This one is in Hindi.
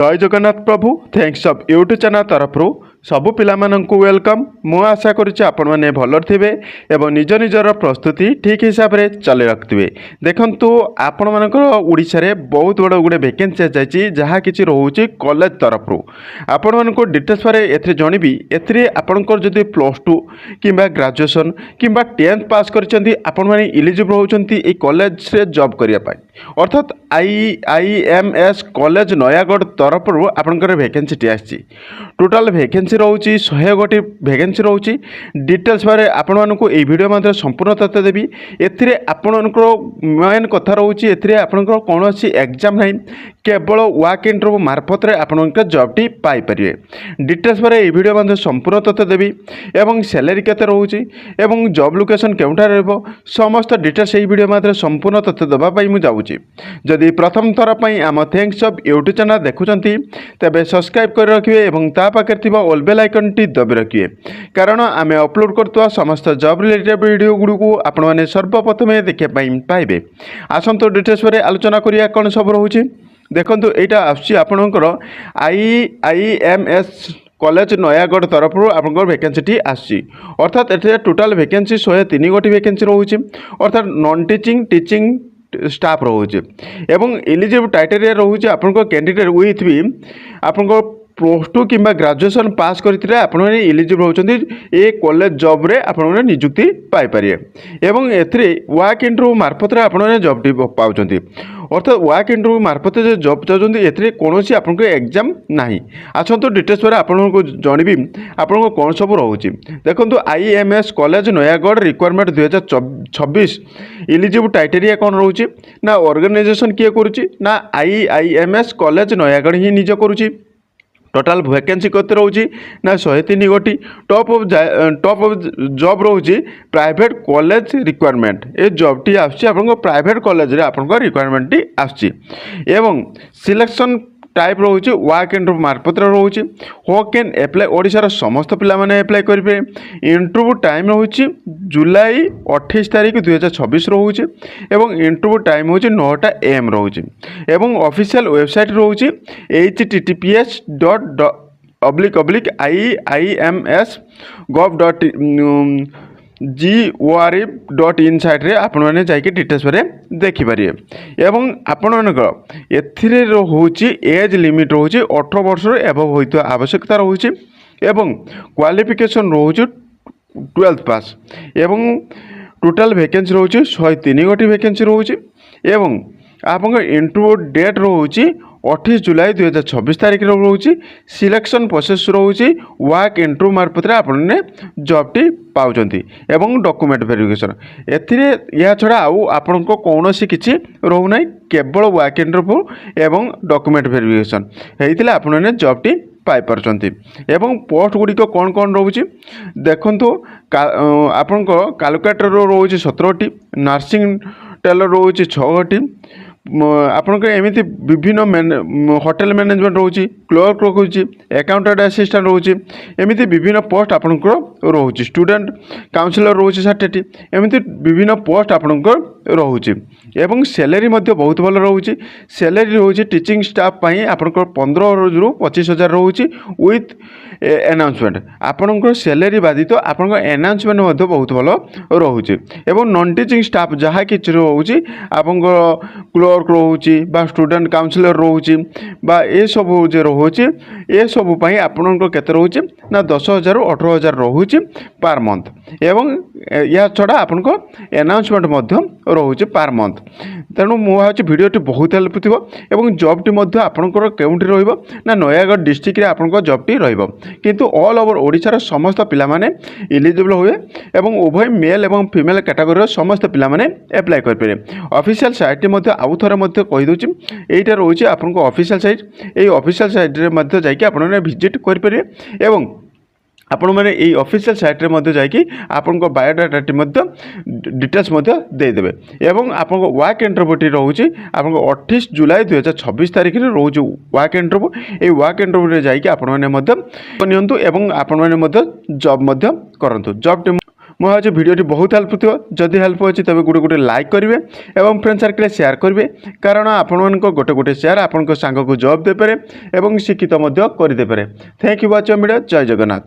जय जगन्नाथ प्रभु थैंक्स अफ यूट्यूब चैनल तरफ सबु पिलामानंकु वेलकम। मु आशा करुच्ची आपण मैंने भलर थे एवं निज निजर प्रस्तुति ठीक हिसाब से चल रखिए। देखंतु आपण मानकर ओडिशा रे बहुत बड़ गुड़े वैकेंसी जाइए जहाँ किसी रोचे कॉलेज तरफ आपण मानक डिटेल्स पर एथरे जनबी। एथरे आपणकर जदि +2 किंबा ग्रेजुएशन किंबा 10th पास करछंती आपण माने इलिजिबल होचंती ए कॉलेज रे जॉब करिया पाई, अर्थात IIMS कॉलेज नयागढ़ तरफ आपणकर वैकेंसी आसी। टोटाल वैकेंसी रोची 100 गोटी वैकेंसी रोची। डिटेल्स बारे आपण मानक ए वीडियो माध्यम संपूर्ण तथ्य देवी। एथिरे आपणकर मेन कथा रोची एथिरे आपणकर कोनोसी एग्जाम नहीं, केवल वॉक इंटरव्यू मार्फत रे आपणकर जॉब टी पाई परिवे। डिटेल्स बारे ए वीडियो माध्यम संपूर्ण तथ्य देवी एवं सैलरी केते रोची एवं जॉब लोकेशन केउठा रहबो समस्त डिटेल्स ए वीडियो माध्यम संपूर्ण तथ्य दबा पाई मु जाउची। जदि प्रथम थर पई आम थैंक्स अफ यूट्यूब चैनल देखुचंती तेबे सब्सक्राइब कर रखिए एवं ता पाखे थिबा ऑल बेल आइकन टी दबि रखिए, कारण आमे अपलोड करतुवा समस्त जॉब रिलेटेड वीडियो गुडी को आपण माने सर्वप्रथम देखिया पाइबे। आसंतो डिटेल्स बारे आलोचना करिया कोन सब रहउची। देखंतु एटा आछि आपणकर IIMS कॉलेज नयागढ़ तरफ आपंकर वैकेंसी टी आसी। अर्थात एटे टोटाल वैकेंसी 103 गोटी वैकेंसी रोचे, अर्थात नॉन टीचिंग टीचिंग स्टाफ रोचे एवं एलिजिबल क्राइटेरिया रोचे आपंकर कैंडिडेट विथ भी आपंकर +2 किंबा ग्रेजुएशन पास करथिले आपण माने एलिजिबल होचंती ए कॉलेज जॉब रे आपण माने नियुक्ति पाई परिए एवं एथरे वॉक इंटरव्यू मार्फत रे आपण माने जॉब टी पाउचंती। अर्थात वॉक इंटरव्यू मार्फत जे जॉब चाहते एथरे कोनोसी आपनको एग्जाम नाही। आछंतो डिटेल्स पर आपन को जणबी आपन को कोन सब रहउची। देखंतु IIMS college Nayagarh requirement 2026 eligible criteria कोन रहउची ना ऑर्गेनाइजेशन किए करूची ना IIMS कॉलेज नयागढ़ ही निज करूची। टोटाल वैकेंसी कते रोची ना 103 गोटी। टॉप ऑफ जॉब रोची प्राइवेट कॉलेज रिक्वायरमेंट। ए जॉब टी आछि आपन प्राइवेट कॉलेज रे आपन रिक्वायरमेंट टी आछि एवं सिलेक्शन टाइप रोचे वॉक इंटरव्यू मार्फत रोचे। हो कैन एप्लाई ओडिशार समस्त पिला माने एप्लाई करेंगे। इंटरव्यू टाइम रोचे जुलाई 28 तारीख 2026 रोचे एवं इंटरव्यू टाइम होचे 9टा AM रोचे एवं ऑफिशियल वेबसाइट रोचे https://iims.gov.in साइट रे आपण माने जाइके डिटेल्स बारे देखि पारिए एवं आपण मानकर एथिरे होची एज लिमिट होची 18 वर्ष रो एबव होइतो आवश्यकता रहउची एवं क्वालिफिकेशन रहउची 12th पास एवं टोटल वैकेंसी रहउची 103 गोटी वैकेंसी रहउची एवं आपन इंटरव्यू डेट रहउची 28 जुलाई 2026 तारीख रोचे। सिलेक्शन प्रोसेस रोचे वॉक इंटरव्यू मार्फत आपने जॉब टी पाउचंती एवं डॉक्यूमेंट वेरिफिकेशन। एथिरे या छड़ा आउ आपन को कोनोसी किछि रहउ नै, केवल वॉक इंटरव्यू एवं डॉक्यूमेंट वेरिफिकेशन हेइतिला आपने जॉब टी पाई परचंती एवं पोस्ट गुडी को कोन कोन रहउची। देखंतु आपन को कैलकुलेटर रोचे 17टी, नर्सिंग टेलर रोचे 6टी, आपन एमती विभिन्न होटेल मैनेजमेंट रोची, क्लर्क रोची, अकाउंटेंट असिस्टेंट रोची, एमती विभिन्न पोस्ट आपनकर रोची। स्टूडेंट काउंसिलर रोची 60टी, एमती विभिन्न पोस्ट आपनकर रोची एवं सैलरी मध्य बहुत भल रोची। सैलरी रोची टीचिंग स्टाफ पई आपनकर 15,000 रु 25,000 रोची विथ अनाउंसमेंट। आपनकर सैलरी बाधित आपनकर अनाउंसमेंट मध्य बहुत भल रोची एवं नॉन टीचिंग स्टाफ जहाँ कि रोची आपनकर क्लर्क रोची बा स्टूडेंट काउंसिलर रोची बा ए सब जे रोची ए सब पई आपनकर केते रोची ना 10,000 रु 18,000 रोची पर मंथ एवं या छड़ा आपनको अनाउंसमेंट मध्य रोचे पर मंथ। तेणु मु भावुँ भिडियोटी बहुत हेल्प थी एवं जॉब टी मध्य आपनकर केउंठी रहइबो ना नयागढ़ डिस्ट्रिक्ट रे आपनकर जॉब टी रहइबो, किंतु ऑल ओवर ओडिसा रे समस्त पिला माने एलिजिबल हुए एवं उभय मेल एवं फीमेल कैटेगरी समस्त पिला माने अप्लाई कर पारे। ऑफिशियल साइट मध्य आउ थरे मध्य कहि दोची एटा रोचे आपनकर ऑफिशियल साइट। ए ऑफिशियल साइट रे मध्य जाइके आपन विजिट कर पारे एवं आपण मैंने ये ऑफिशियल साइट रे मध्य जाइए आपण बायोडाटा डिटेल्स दे देबे एवं आपण वॉक इंटरव्यू रोचे आपण 28 जुलाई 2026 तारीख में रोचे वॉक इंटरव्यू। ये वॉक इंटरव्यू रे जाइए आपण मैंने नियंतु एवं आपण मैंने जॉब करंतु। जॉब ମୁଁ ଭାବୁଛି ଭିଡ଼ିଓଟି ବହୁତ ହେଲ୍ପ ଥିବ। ଯଦି ହେଲ୍ପ ଅଛି ତେବେ ଗୋଟେ ଲାଇକ୍ କରିବେ ଏବଂ ଫ୍ରେଣ୍ଡ ସାର୍କେଲରେ ସେୟାର କରିବେ, କାରଣ ଆପଣମାନଙ୍କ ଗୋଟେ ସେୟାର ଆପଣଙ୍କ ସାଙ୍ଗକୁ ଜବ୍ ଦେଇପାରେ ଏବଂ ଶିକ୍ଷିତ ମଧ୍ୟ କରିଦେଇପାରେ। Thank you watching video. ଜୟ ଜଗନ୍ନାଥ।